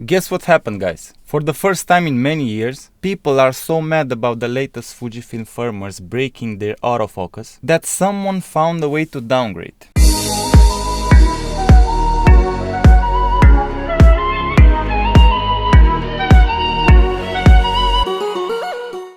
Guess what happened, guys? For the first time in many years, people are so mad about the latest Fujifilm firmwares breaking their autofocus that someone found a way to downgrade.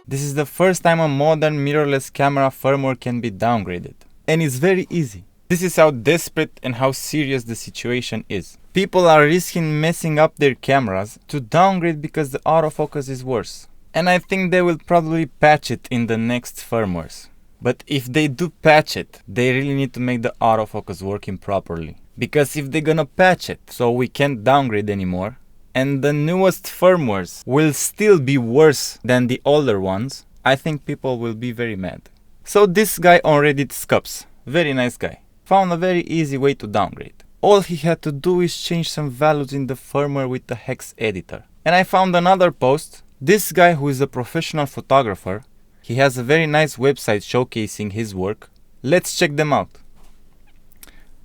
This is the first time a modern mirrorless camera firmware can be downgraded. And it's very easy. This is how desperate and how serious the situation is. People are risking messing up their cameras to downgrade because the autofocus is worse. And I think they will probably patch it in the next firmwares. But if they do patch it, they really need to make the autofocus working properly. Because if they're gonna patch it so we can't downgrade anymore, and the newest firmwares will still be worse than the older ones, I think people will be very mad. So this guy on Reddit Scups, very nice guy, found a very easy way to downgrade. All he had to do is change some values in the firmware with the hex editor. And I found another post. This guy, who is a professional photographer, he has a very nice website showcasing his work. Let's check them out.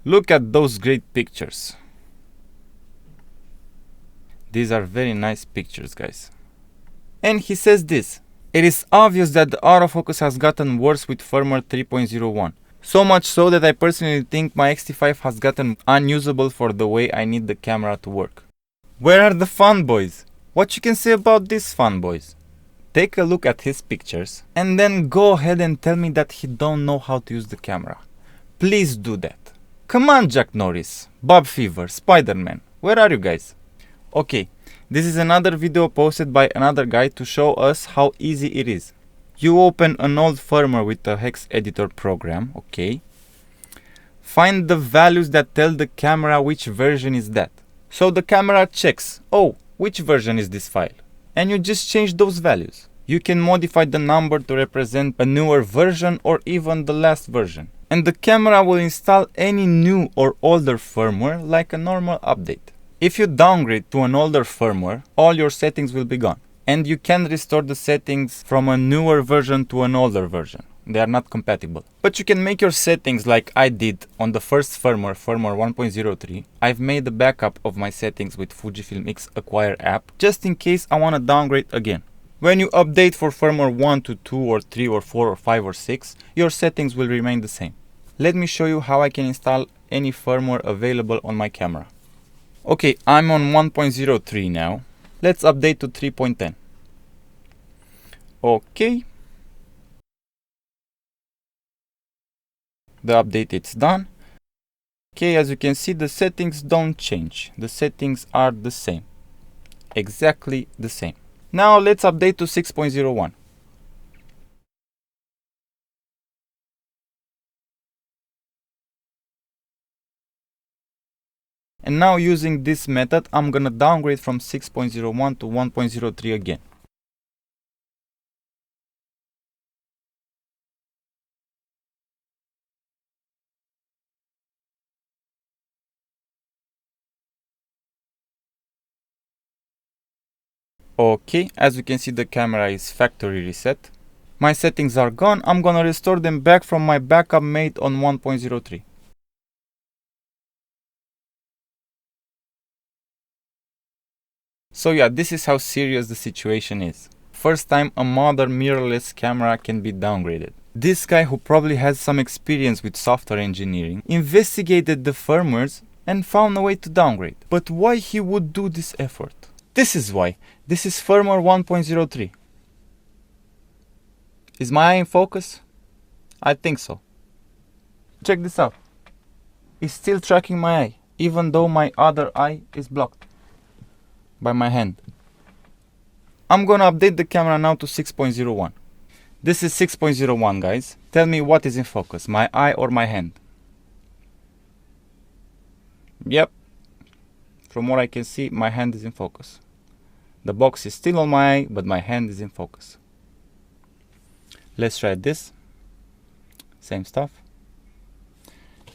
Look at those great pictures. These are very nice pictures, guys. And he says this: it is obvious that the autofocus has gotten worse with firmware 3.01. So much so that I personally think my X-T5 has gotten unusable for the way I need the camera to work. Where are the fanboys? What you can say about these fanboys? Take a look at his pictures and then go ahead and tell me that he don't know how to use the camera. Please do that. Come on, Jack Norris, Bob Fever, Spider-Man. Where are you guys? Okay, this is another video posted by another guy to show us how easy it is. You open an old firmware with the hex editor program, okay. Find the values that tell the camera which version is that. So the camera checks, oh, which version is this file? And you just change those values. You can modify the number to represent a newer version or even the last version. And the camera will install any new or older firmware like a normal update. If you downgrade to an older firmware, all your settings will be gone. And you can restore the settings from a newer version to an older version. They are not compatible. But you can make your settings like I did on the first firmware 1.03. I've made a backup of my settings with Fujifilm X Acquire app just in case I want to downgrade again. When you update for firmware 1 to 2 or 3 or 4 or 5 or 6, your settings will remain the same. Let me show you how I can install any firmware available on my camera. Okay, I'm on 1.03 now. Let's update to 3.10. Okay. The update is done. Okay, as you can see, the settings don't change. The settings are the same. Exactly the same. Now let's update to 6.01. And now using this method, I'm gonna downgrade from 6.01 to 1.03 again. Okay, as you can see, the camera is factory reset. My settings are gone. I'm gonna restore them back from my backup made on 1.03. So yeah, this is how serious the situation is. First time a modern mirrorless camera can be downgraded. This guy, who probably has some experience with software engineering, investigated the firmwares and found a way to downgrade. But why he would do this effort? This is why. This is firmware 1.03. Is my eye in focus? I think so. Check this out. It's still tracking my eye, even though my other eye is blocked by my hand. I'm gonna update the camera now to 6.01. This is 6.01, guys. Tell me what is in focus, my eye or my hand? Yep. From what I can see, my hand is in focus. The box is still on my eye, but my hand is in focus. Let's try this. Same stuff.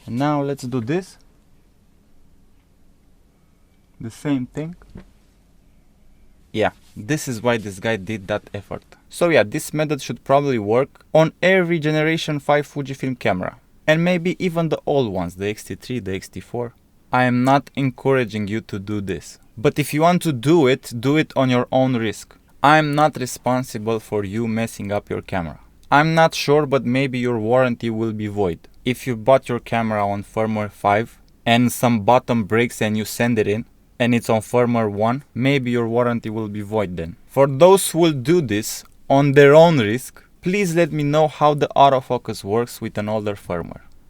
And now let's do this. The same thing. Yeah, this is why this guy did that effort. So yeah, this method should probably work on every generation 5 Fujifilm camera. And maybe even the old ones, the X-T3, the X-T4. I am not encouraging you to do this. But if you want to do it on your own risk. I'm not responsible for you messing up your camera. I'm not sure, but maybe your warranty will be void. If you bought your camera on firmware 5 and some button breaks and you send it in and it's on firmware 1, maybe your warranty will be void then. For those who will do this on their own risk, please let me know how the autofocus works with an older firmware.